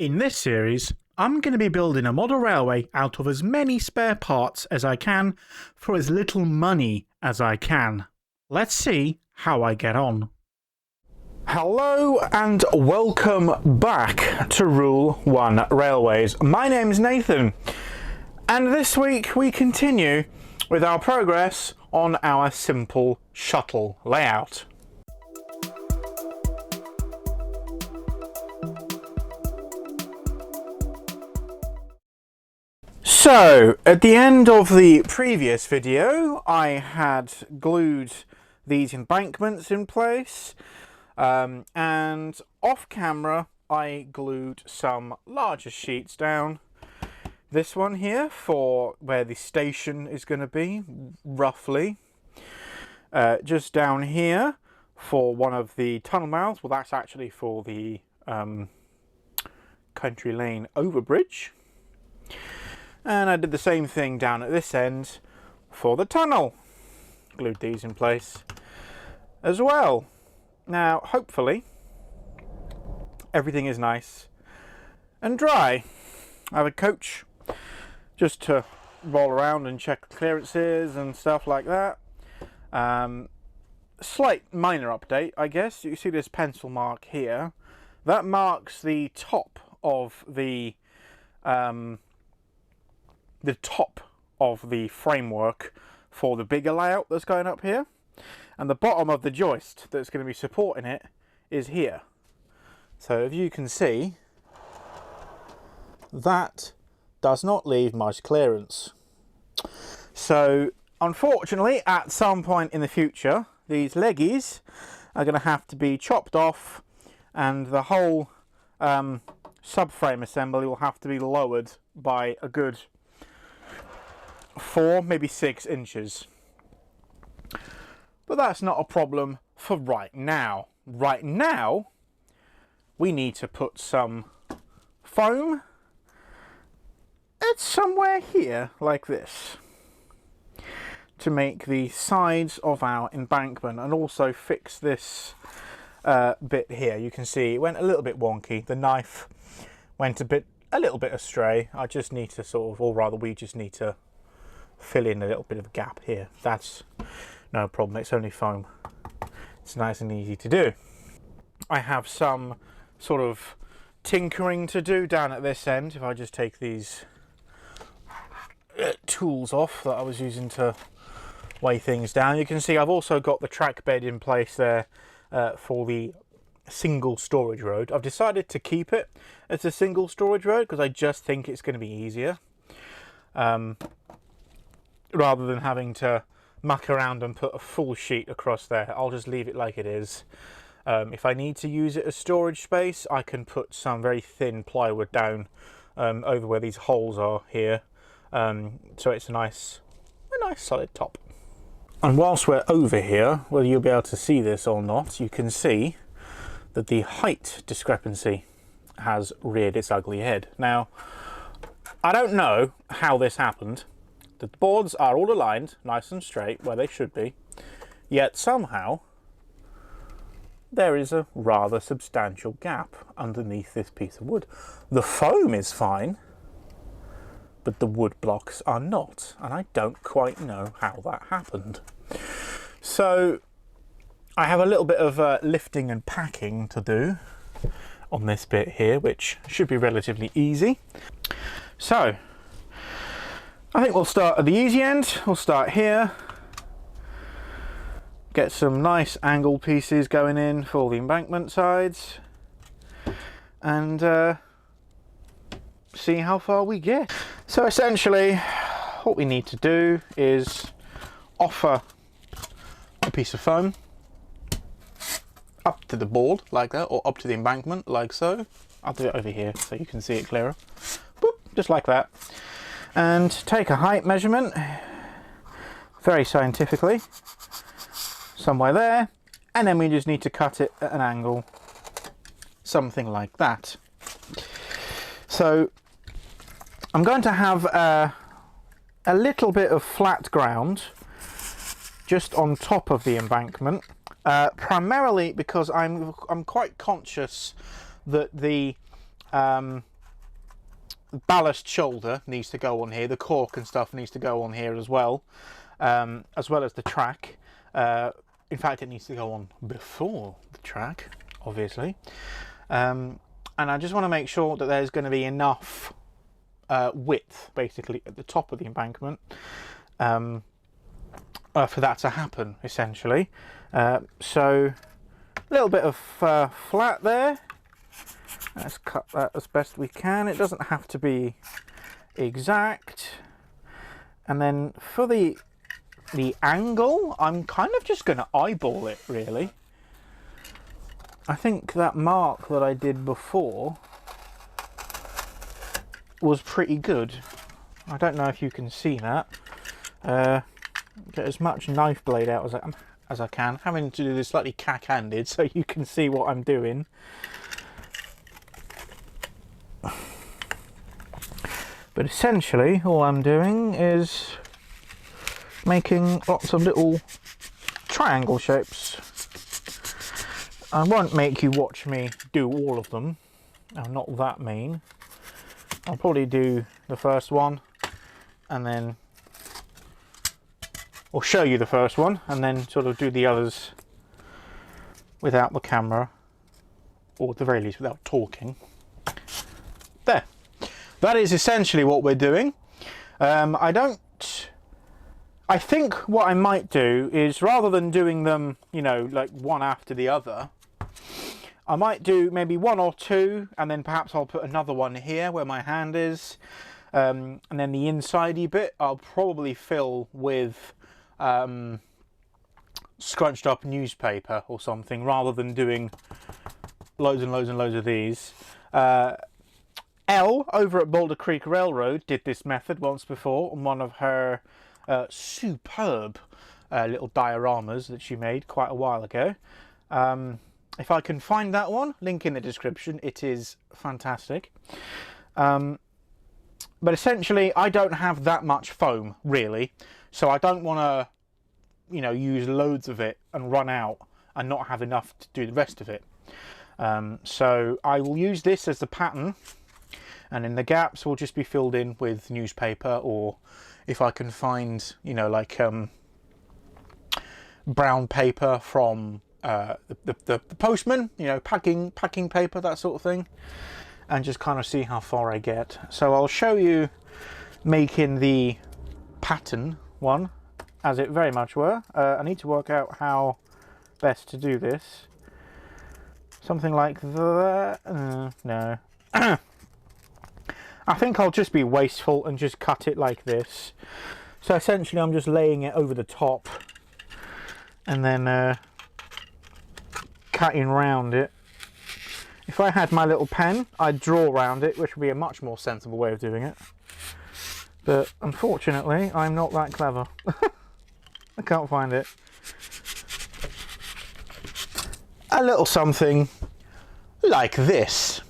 In this series, I'm going to be building a model railway out of as many spare parts as I can for as little money as I can. Let's see how I get on. Hello and welcome back to Rule 1 Railways. My name's Nathan, and this week we continue with our progress on our simple shuttle layout. So, at the end of the previous video, I had glued these embankments in place, and off camera I glued some larger sheets down. This one here for where the station is going to be, roughly. Just down here for one of the tunnel mouths. Well, that's actually for the Country Lane overbridge. And I did the same thing down at this end for the tunnel. Glued these in place as well. Now, hopefully, everything is nice and dry. I have a coach just to roll around and check clearances and stuff like that. Slight minor update, I guess. You see this pencil mark here. That marks the top of the framework for the bigger layout that's going up here, and the bottom of the joist that's going to be supporting it is here. So if you can see, that does not leave much clearance. So unfortunately, at some point in the future, these leggies are going to have to be chopped off, and the whole subframe assembly will have to be lowered by a good 4, maybe 6 inches. But that's not a problem for right now. Right now, we need to put some foam. It's somewhere here, like this, to make the sides of our embankment, and also fix this bit here. You can see it went a little bit wonky. The knife went a little bit astray. I just need to we just need to fill in a little bit of a gap here. That's no problem, it's only foam. It's nice and easy to do. I have some sort of tinkering to do down at this end. If I just take these tools off that I was using to weigh things down, you can see I've also got the track bed in place there for the single storage road. I've decided to keep it as a single storage road because I just think it's going to be easier. Rather than having to muck around and put a full sheet across there, I'll just leave it like it is. If I need to use it as storage space, I can put some very thin plywood down over where these holes are here, so it's a nice solid top. And whilst we're over here, whether you'll be able to see this or not, you can see that the height discrepancy has reared its ugly head. Now, I don't know how this happened. The boards are all aligned, nice and straight, where they should be, yet somehow there is a rather substantial gap underneath this piece of wood. The foam is fine, but the wood blocks are not, and I don't quite know how that happened. So I have a little bit of lifting and packing to do on this bit here, which should be relatively easy. So I think we'll start at the easy end. We'll start here, get some nice angled pieces going in for the embankment sides, and see how far we get. So essentially what we need to do is offer a piece of foam up to the board like that, or up to the embankment like so. I'll do it over here so you can see it clearer. Boop, just like that. And take a height measurement, very scientifically, somewhere there, and then we just need to cut it at an angle, something like that. So I'm going to have a little bit of flat ground just on top of the embankment, primarily because I'm quite conscious that the ballast shoulder needs to go on here. The cork and stuff needs to go on here as well as the track. In fact, it needs to go on before the track, obviously. And I just want to make sure that there's going to be enough width, basically, at the top of the embankment for that to happen, essentially. So a little bit of flat there. Let's cut that as best we can. It doesn't have to be exact. And then for the angle, I'm kind of just going to eyeball it, really. I think that mark that I did before was pretty good. I don't know if you can see that. Get as much knife blade out as I can. Having to do this slightly cack-handed so you can see what I'm doing. But essentially, all I'm doing is making lots of little triangle shapes. I won't make you watch me do all of them. I'm not that mean. I'll probably do the first one and then, or show you the first one and then sort of do the others without the camera, or at the very least without talking. There. That is essentially what we're doing. I think what I might do is, rather than doing them, you know, like one after the other, I might do maybe one or two, and then perhaps I'll put another one here where my hand is. And then the insidey bit I'll probably fill with scrunched up newspaper or something, rather than doing loads and loads and loads of these. Elle over at Boulder Creek Railroad did this method once before on one of her superb little dioramas that she made quite a while ago. If I can find that one, link in the description. It is fantastic. But essentially, I don't have that much foam, really, so I don't want to, you know, use loads of it and run out and not have enough to do the rest of it. So I will use this as the pattern, and in the gaps will just be filled in with newspaper, or if I can find, you know, like brown paper from the postman, you know, packing paper, that sort of thing, and just kind of see how far I get. So I'll show you making the pattern one, as it very much were. I need to work out how best to do this. Something like that. No. I think I'll just be wasteful and just cut it like this. So essentially I'm just laying it over the top and then cutting round it. If I had my little pen, I'd draw around it, which would be a much more sensible way of doing it. But unfortunately, I'm not that clever. I can't find it. A little something like this.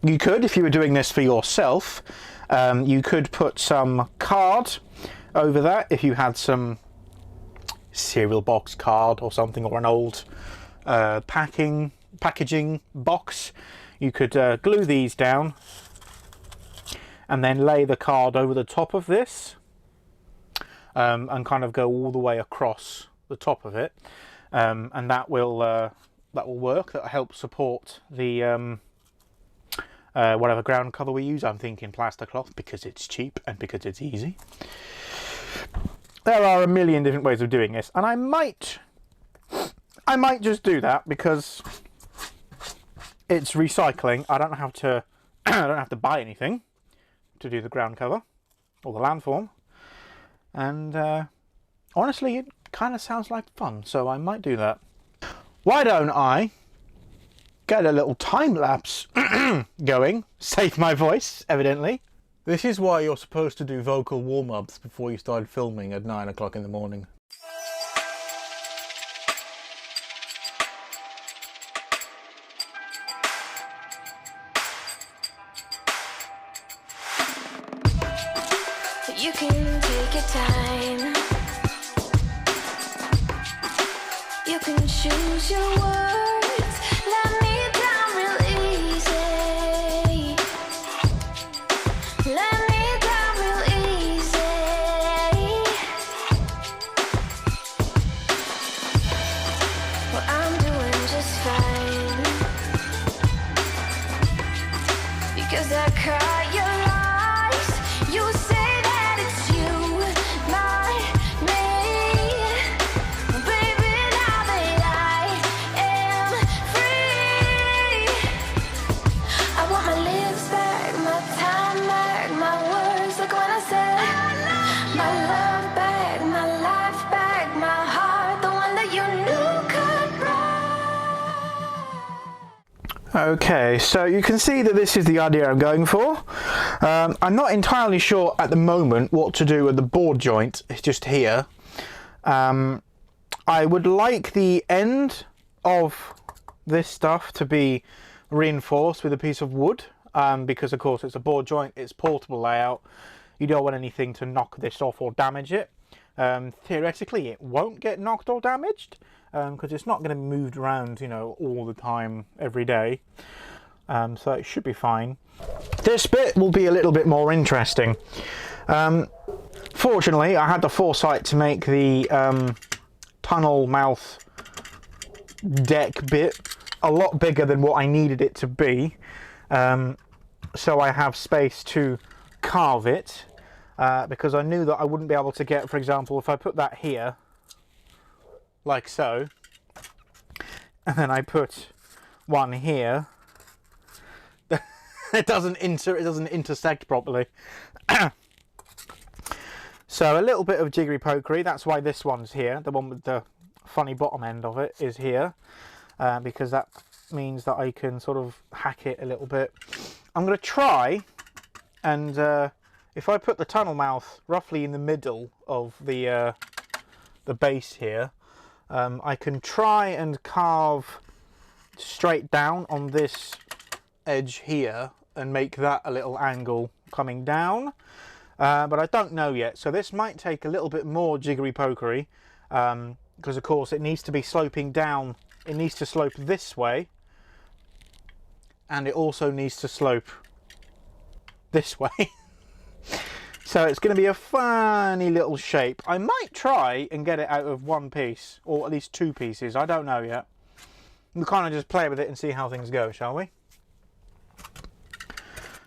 You could, if you were doing this for yourself, you could put some card over that if you had some cereal box card or something, or an old packaging box. You could glue these down and then lay the card over the top of this and kind of go all the way across the top of it, and that will work. That'll help support the whatever ground cover we use. I'm thinking plaster cloth because it's cheap and because it's easy. There are a million different ways of doing this, and I might just do that because it's recycling. I don't have to I don't have to buy anything to do the ground cover or the landform, and honestly it kind of sounds like fun, so I might do that. Why don't I get a little time lapse going? Save my voice, evidently. This is why you're supposed to do vocal warm-ups before you start filming at 9 o'clock in the morning. You can take your time. You can choose your words. Let me down real easy. 'cause I caught your lies. You say that it's you, not me. Baby, now that I am free, I want my lips back, my time back, my words like when I said my love back, my life back, my heart, the one that you knew could break. Okay, so you can see that this is the idea I'm going for. I'm not entirely sure at the moment what to do with the board joint. It's just here. I would like the end of this stuff to be reinforced with a piece of wood, because of course it's a board joint, it's portable layout. You don't want anything to knock this off or damage it. Theoretically it won't get knocked or damaged, because it's not going to be moved around, you know, all the time every day. So it should be fine. This bit will be a little bit more interesting. Fortunately, I had the foresight to make the tunnel mouth deck bit a lot bigger than what I needed it to be. So I have space to carve it, because I knew that I wouldn't be able to get, for example, if I put that here, like so, and then I put one here, it doesn't intersect properly. So a little bit of jiggery pokery. That's why this one's here. The one with the funny bottom end of it is here, because that means that I can sort of hack it a little bit. I'm going to try and if I put the tunnel mouth roughly in the middle of the base here, I can try and carve straight down on this edge here and make that a little angle coming down, but I don't know yet, so this might take a little bit more jiggery pokery, because of course it needs to be sloping down. It needs to slope this way, and it also needs to slope this way. So it's going to be a funny little shape. I might try and get it out of one piece, or at least two pieces. I don't know yet. We'll kind of just play with it and see how things go, shall we?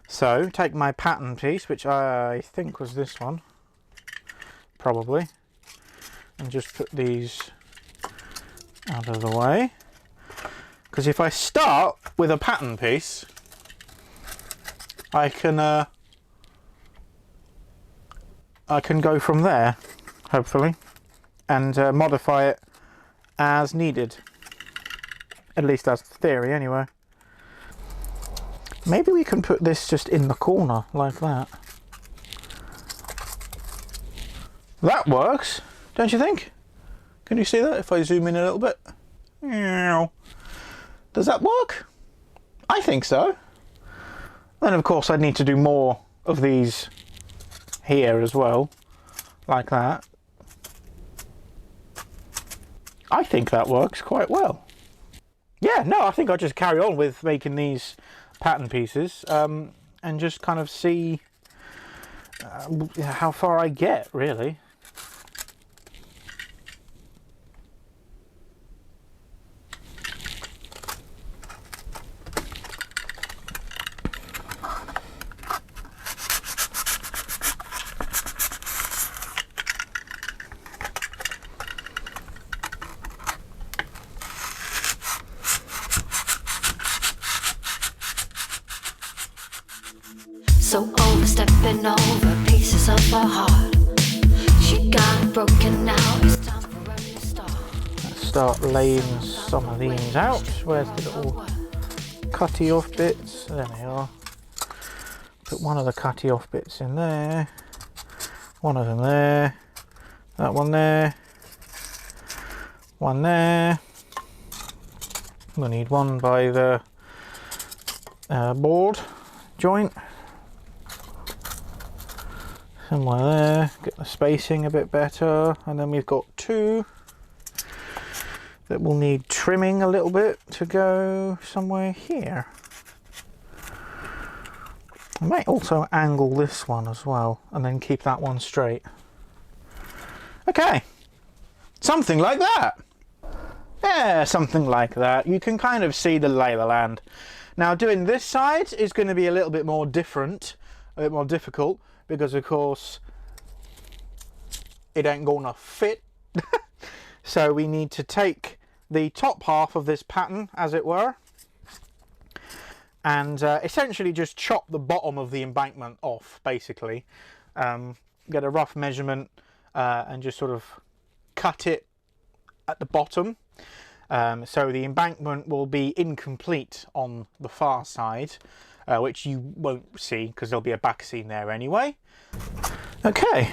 So, take my pattern piece, which I think was this one, probably, and just put these out of the way. Because if I start with a pattern piece, I can go from there, hopefully, and modify it as needed. At least that's the theory, anyway. Maybe we can put this just in the corner, like that. That works, don't you think? Can you see that if I zoom in a little bit? Does that work? I think so. Then of course I'd need to do more of these here as well, like that. I think that works quite well. Yeah, no, I think I'll just carry on with making these pattern pieces, and just kind of see how far I get, really. So overstepping over pieces of her heart. She got it broken now. It's time for a new start. Let's start laying some of these out. Where's the little cutty off bits? There they are. Put one of the cutty off bits in there. One of them there. That one there. One there. We'll need one by the board joint. Somewhere there, get the spacing a bit better, and then we've got two that will need trimming a little bit to go somewhere here. I might also angle this one as well and then keep that one straight. Okay, something like that. Yeah, something like that. You can kind of see the lay of the land. Now doing this side is going to be a little bit more different, a bit more difficult, because of course it ain't gonna fit. So we need to take the top half of this pattern, as it were, and essentially just chop the bottom of the embankment off, basically. Get a rough measurement and just sort of cut it at the bottom. So the embankment will be incomplete on the far side, which you won't see because there'll be a back seam there anyway. Okay.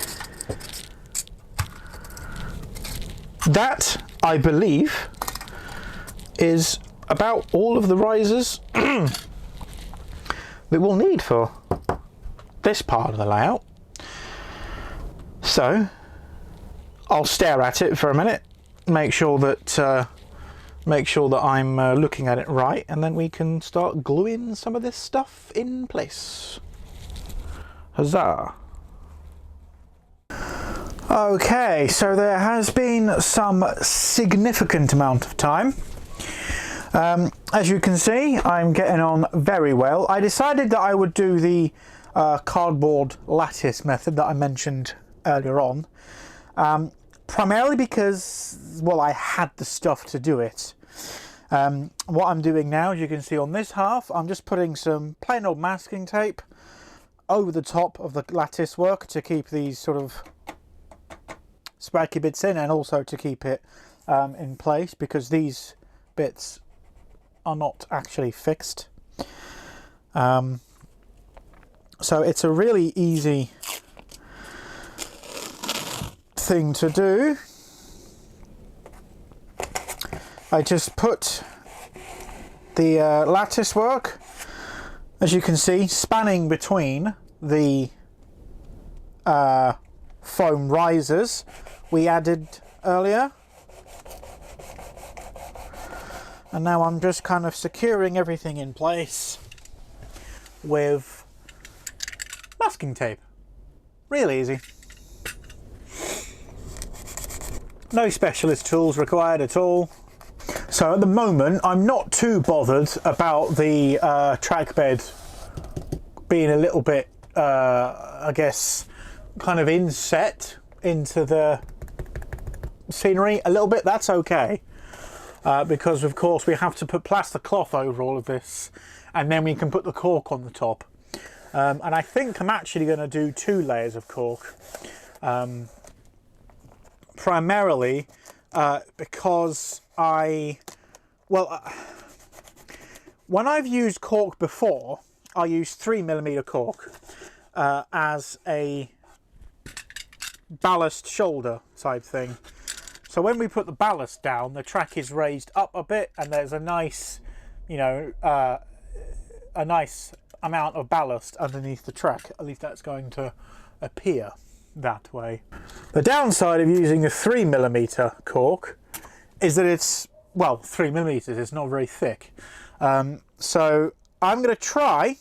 That, I believe, is about all of the risers that we'll need for this part of the layout. So I'll stare at it for a minute, make sure that I'm looking at it right, and then we can start gluing some of this stuff in place. Huzzah! Okay, so there has been some significant amount of time. As you can see, I'm getting on very well. I decided that I would do the cardboard lattice method that I mentioned earlier on, primarily because, well, I had the stuff to do it. What I'm doing now, as you can see on this half, I'm just putting some plain old masking tape over the top of the lattice work to keep these sort of spiky bits in, and also to keep it in place, because these bits are not actually fixed. So it's a really easy thing to do. I just put the lattice work, as you can see, spanning between the foam risers we added earlier, and now I'm just kind of securing everything in place with masking tape. Real easy. No specialist tools required at all. So at the moment I'm not too bothered about the track bed being a little bit I guess kind of inset into the scenery a little bit. That's okay, because of course we have to put plaster cloth over all of this, and then we can put the cork on the top. And I think I'm actually going to do 2 layers of cork, primarily because when I've used cork before, I used 3mm cork as a ballast shoulder type thing. So when we put the ballast down, the track is raised up a bit, and there's a nice, you know, a nice amount of ballast underneath the track. At least that's going to appear that way. The downside of using a 3mm cork is that it's, well, 3mm, it's not very thick. So I'm going to try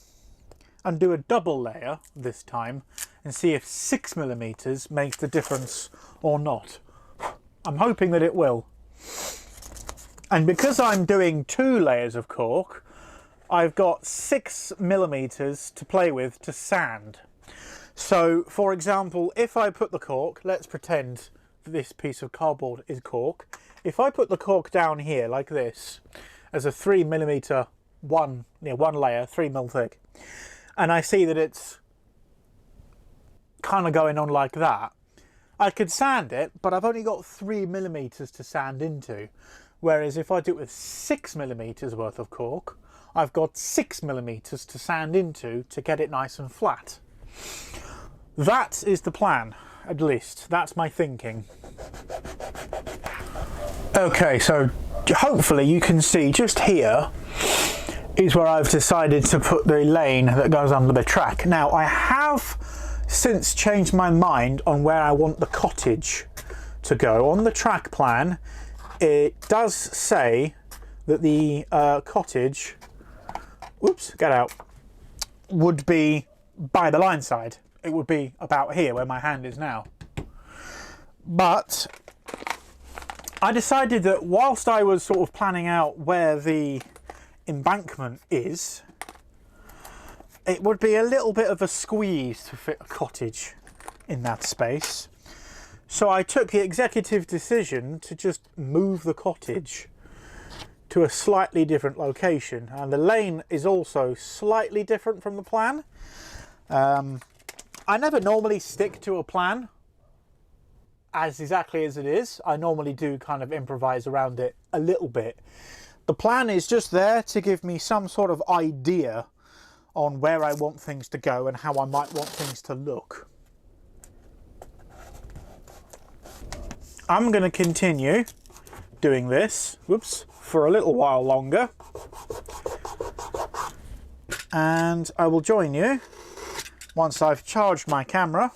and do a double layer this time and see if 6mm makes the difference or not. I'm hoping that it will. And because I'm doing 2 layers of cork, I've got 6mm to play with to sand. So for example, if I put the cork, let's pretend this piece of cardboard is cork. If I put the cork down here like this, as a 3mm one layer, 3mm thick, and I see that it's kind of going on like that, I could sand it, but I've only got 3mm to sand into. Whereas if I do it with 6mm worth of cork, I've got 6mm to sand into to get it nice and flat. That is the plan, at least. That's my thinking. Okay, so hopefully you can see just here is where I've decided to put the lane that goes under the track. Now, I have since changed my mind on where I want the cottage to go. On the track plan, it does say that the cottage, whoops, get out, would be by the line side. It would be about here where my hand is now. But I decided that whilst I was sort of planning out where the embankment is, it would be a little bit of a squeeze to fit a cottage in that space. So I took the executive decision to just move the cottage to a slightly different location, and the lane is also slightly different from the plan. I never normally stick to a plan as exactly as it is. I normally do kind of improvise around it a little bit. The plan is just there to give me some sort of idea on where I want things to go and how I might want things to look. I'm going to continue doing this, whoops, for a little while longer, and I will join you once I've charged my camera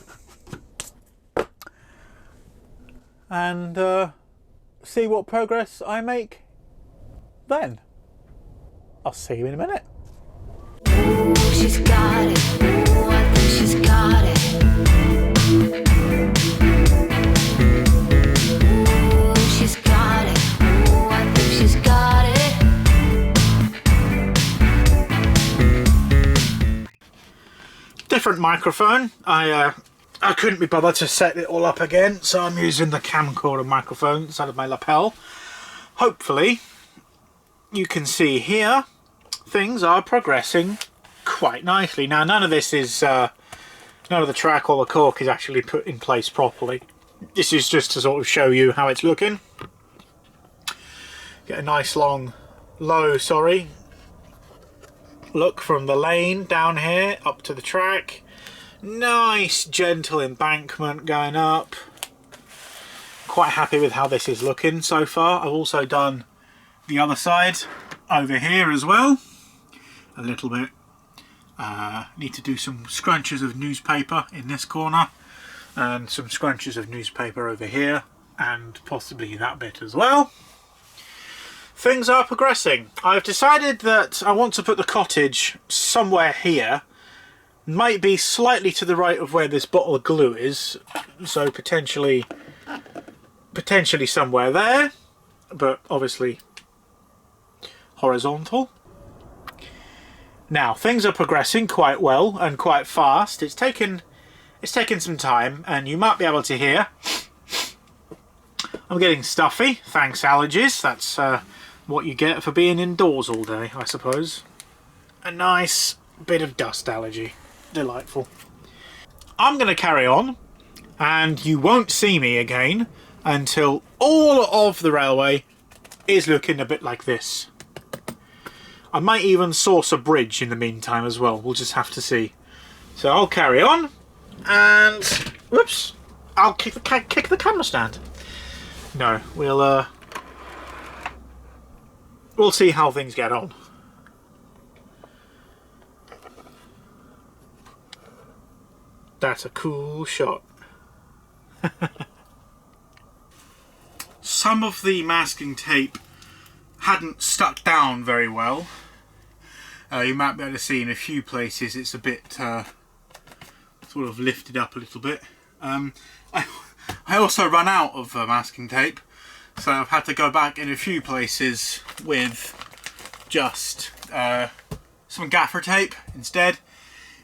and see what progress I make then. I'll see you in a minute. Ooh, she's got it. Ooh, I think she's got it. Ooh, she's got it. Ooh, I think she's got it. Different microphone. I couldn't be bothered to set it all up again, so I'm using the camcorder microphone inside of my lapel. Hopefully you can see here things are progressing quite nicely. Now none of this is none of the track or the cork is actually put in place properly. This is just to sort of show you how it's looking. Get a nice low look from the lane down here up to the track. Nice gentle embankment going up. Quite happy with how this is looking so far. I've also done the other side over here as well a little bit. Need to do some scrunches of newspaper in this corner and some scrunches of newspaper over here and possibly that bit as well. Things are progressing. I've decided that I want to put the cottage somewhere here. Might be slightly to the right of where this bottle of glue is, so potentially somewhere there, but obviously horizontal. Now things are progressing quite well and quite fast. It's taken some time, and you might be able to hear I'm getting stuffy. Thanks allergies. That's what you get for being indoors all day, I suppose. A nice bit of dust allergy. Delightful. I'm going to carry on, and you won't see me again until all of the railway is looking a bit like this. I might even source a bridge in the meantime as well. We'll just have to see. So I'll carry on, and whoops, I'll kick the camera stand. No, we'll see how things get on. That's a cool shot. Some of the masking tape hadn't stuck down very well. You might be able to see in a few places it's a bit sort of lifted up a little bit. I also ran out of masking tape, so I've had to go back in a few places with just some gaffer tape instead.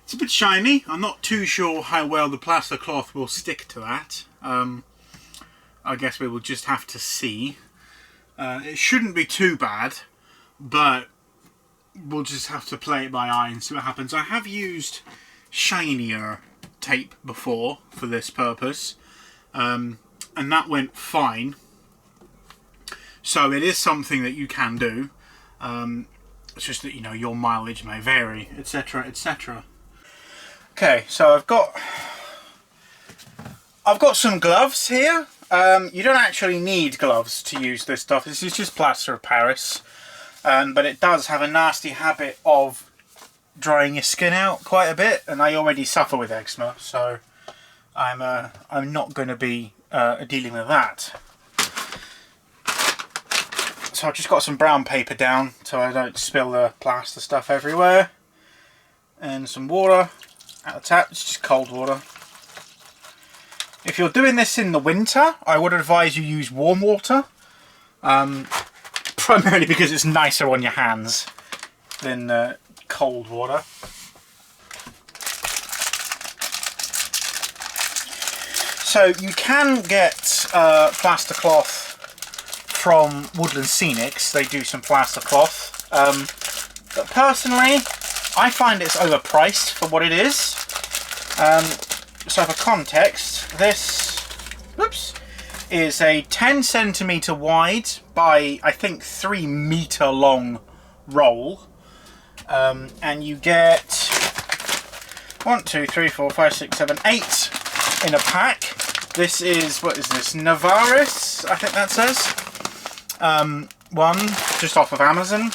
It's a bit shiny. I'm not too sure how well the plaster cloth will stick to that. I guess we will just have to see. It shouldn't be too bad, but we'll just have to play it by eye and see what happens. I have used shinier tape before for this purpose, and that went fine. So it is something that you can do. It's just that, you know, your mileage may vary, etc., etc. Okay, so I've got some gloves here. You don't actually need gloves to use this stuff. This is just plaster of Paris, but it does have a nasty habit of drying your skin out quite a bit, and I already suffer with eczema, so I'm not going to be dealing with that. So I've just got some brown paper down so I don't spill the plaster stuff everywhere, and some water out the tap. It's just cold water. If you're doing this in the winter, I would advise you use warm water, primarily because it's nicer on your hands than cold water. So you can get plaster cloth from Woodland Scenics. They do some plaster cloth, but personally I find it's overpriced for what it is. So for context, this is a 10 centimeter wide by I think 3 meter long roll, and you get 1, 2, 3, 4, 5, 6, 7, 8 in a pack. This is, what is this, Navaris, I think that says. One just off of Amazon.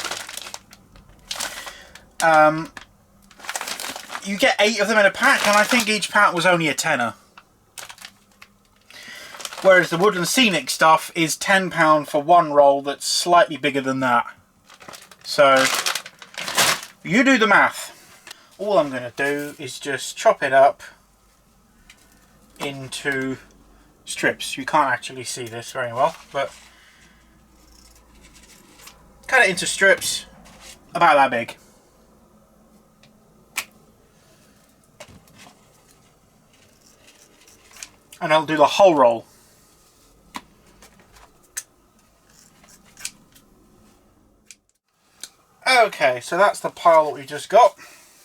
You get 8 of them in a pack, and I think each pack was only a tenner. Whereas the Woodland Scenic stuff is £10 for one roll that's slightly bigger than that. So, you do the math. All I'm going to do is just chop it up into strips. You can't actually see this very well, but cut it into strips about that big. And I'll do the whole roll. Okay, so that's the pile that we just got.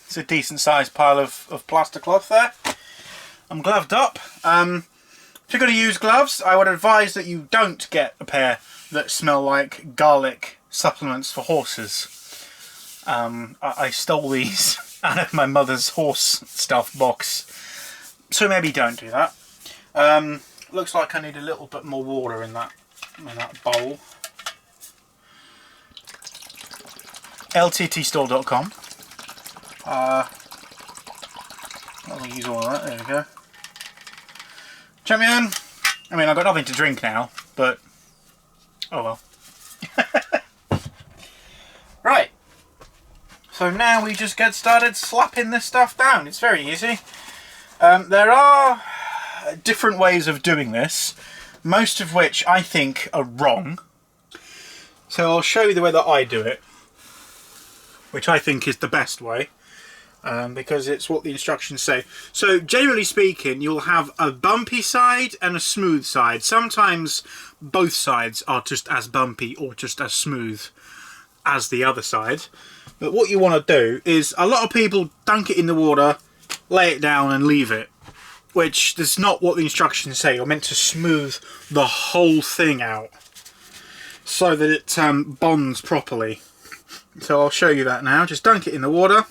It's a decent sized pile of plaster cloth there. I'm gloved up. If you're going to use gloves, I would advise that you don't get a pair that smell like garlic supplements for horses. I stole these out of my mother's horse stuff box, so maybe don't do that. Looks like I need a little bit more water in that bowl. lttstore.com. I'll use all of that. There we go. Champion. I mean, I've got nothing to drink now, but oh well. Right. So now we just get started slapping this stuff down. It's very easy. There are different ways of doing this, most of which I think are wrong. So I'll show you the way that I do it, which I think is the best way, because it's what the instructions say. So generally speaking, you'll have a bumpy side and a smooth side. Sometimes both sides are just as bumpy or just as smooth as the other side. But what you want to do is, a lot of people dunk it in the water, lay it down and leave it, which is not what the instructions say. You're meant to smooth the whole thing out so that it bonds properly. So I'll show you that now. Just dunk it in the water,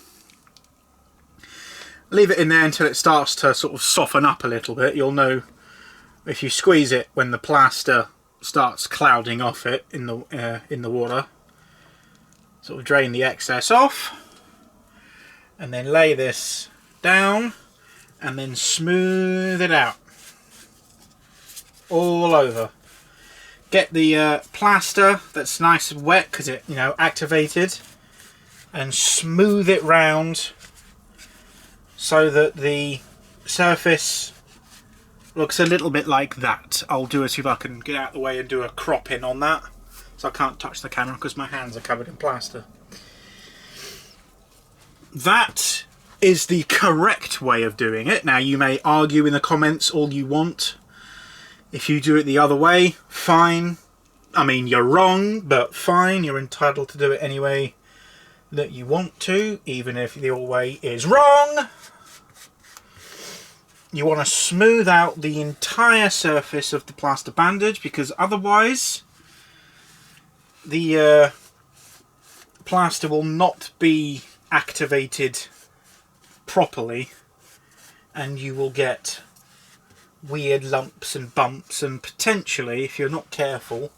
leave it in there until it starts to sort of soften up a little bit. You'll know if you squeeze it when the plaster starts clouding off it in the water. Sort of drain the excess off, and then lay this down and then smooth it out all over. Get the plaster that's nice and wet because it, activated, and smooth it round so that the surface looks a little bit like that. I'll do it, see if I can get out of the way and do a crop in on that, so I can't touch the camera because my hands are covered in plaster. That is the correct way of doing it. Now, you may argue in the comments all you want. If you do it the other way, fine. I mean, you're wrong, but fine. You're entitled to do it any way that you want to, even if your way is wrong. You want to smooth out the entire surface of the plaster bandage, because otherwise the plaster will not be activated properly, and you will get weird lumps and bumps, and potentially, if you're not careful,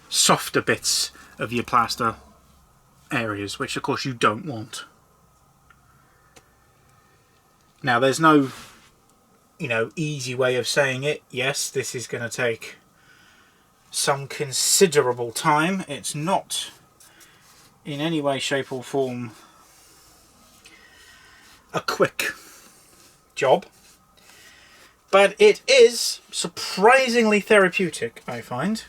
softer bits of your plaster areas, which of course you don't want. Now, there's no easy way of saying it. Yes, this is going to take some considerable time. It's not in any way, shape or form a quick job, but it is surprisingly therapeutic, I find.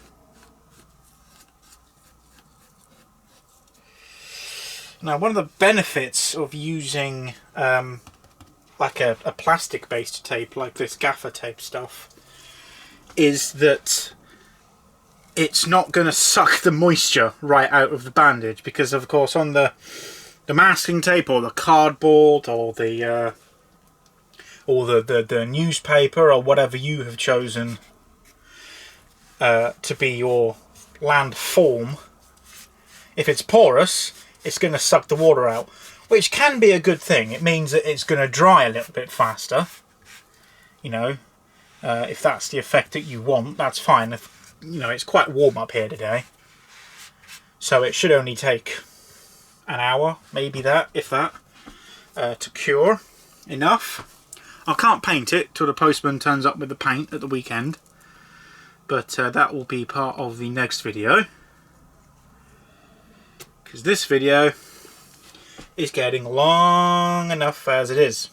Now, one of the benefits of using like a plastic based tape like this gaffer tape stuff is that it's not going to suck the moisture right out of the bandage, because of course on the masking tape or the cardboard or the newspaper or whatever you have chosen to be your landform, if it's porous, it's going to suck the water out, which can be a good thing. It means that it's going to dry a little bit faster. You know, if that's the effect that you want, that's fine. If, you know, it's quite warm up here today, so it should only take an hour, maybe that, if that, to cure enough. I can't paint it till the postman turns up with the paint at the weekend, but that will be part of the next video, because this video is getting long enough as it is.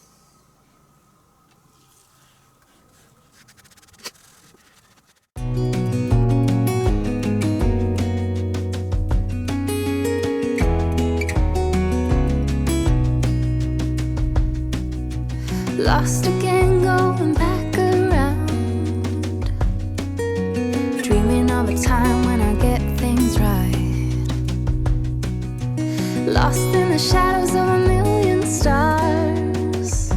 Lost again, going back around, dreaming of a time when I get things right. Lost in the shadows of a million stars.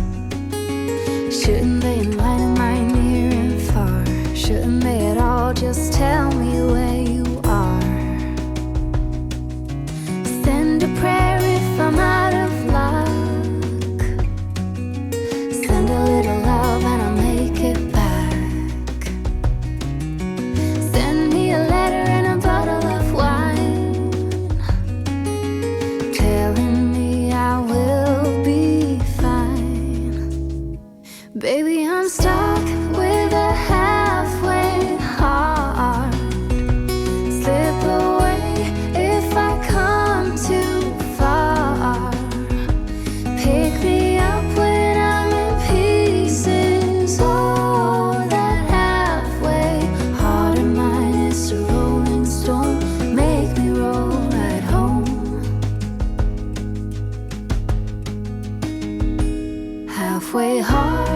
Shouldn't they enlighten my near and far? Shouldn't they at all just tell me where you are? Send a prayer if I'm out of luck. Send a little love and I'll make it back. Send me a letter and a bottle of wine, telling me I will be fine. Baby, I'm stuck with a halfway heart. Slip away if I come too far. Pick me up when I'm in pieces. Oh, that halfway heart of mine is a rolling stone. Make me roll right home. Halfway hard,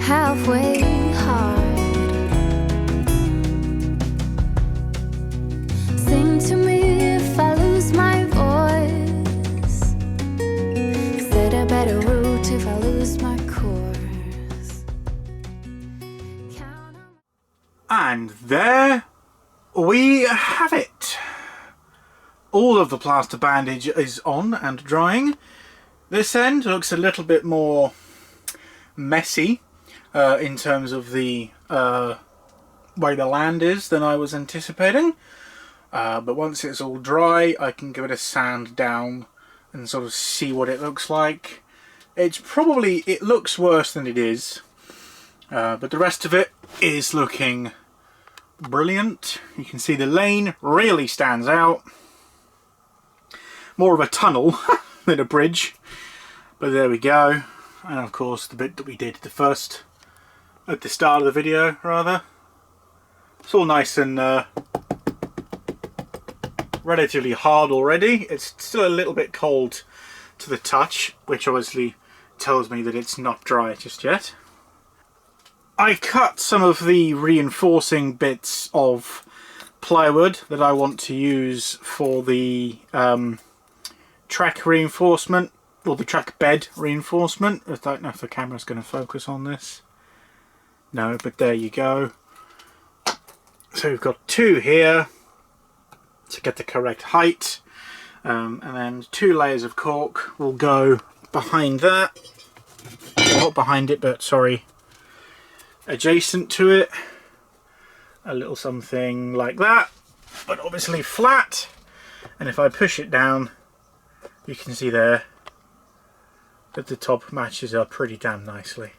halfway hard. Sing to me if I lose my voice. Set a better route if I lose my course. Count on. And there we have it. All of the plaster bandage is on and drying. This end looks a little bit more messy in terms of the way the land is than I was anticipating. But once it's all dry, I can give it a sand down and sort of see what it looks like. It looks worse than it is, but the rest of it is looking brilliant. You can see the lane really stands out. More of a tunnel than a bridge, but there we go. And of course the bit that we did at the start of the video, rather. It's all nice and relatively hard already. It's still a little bit cold to the touch, which obviously tells me that it's not dry just yet. I cut some of the reinforcing bits of plywood that I want to use for the track reinforcement, or the track bed reinforcement. I don't know if the camera's going to focus on this. No, but there you go. So we've got two here to get the correct height, and then 2 layers of cork will go behind that. Well, not behind it, but sorry, adjacent to it. A little something like that, but obviously flat. And if I push it down, you can see there that the top matches up pretty damn nicely.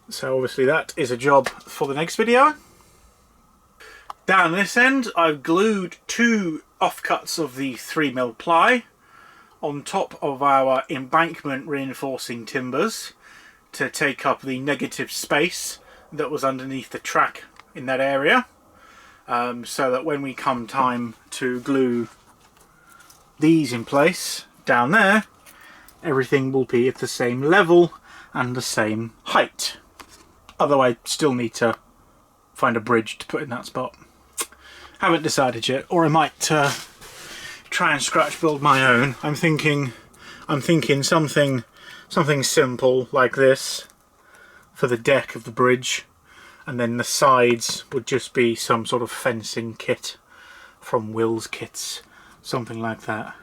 So obviously that is a job for the next video. Down this end, I've glued 2 offcuts of the 3mm ply on top of our embankment reinforcing timbers to take up the negative space that was underneath the track in that area. so that when we come time to glue these in place down there, everything will be at the same level and the same height. Although I still need to find a bridge to put in that spot. Haven't decided yet, or I might try and scratch build my own. I'm thinking something simple like this for the deck of the bridge, and then the sides would just be some sort of fencing kit from Will's Kits, something like that.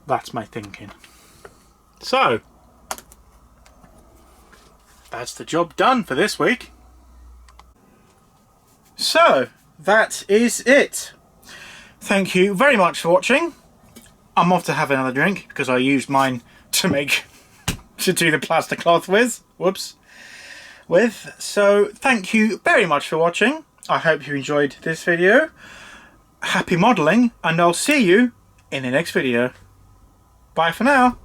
That's my thinking. So that's the job done for this week. So that is it. Thank you very much for watching. I'm off to have another drink because I used mine to do the plaster cloth with. So thank you very much for watching. I hope you enjoyed this video. Happy modelling, and I'll see you in the next video. Bye for now.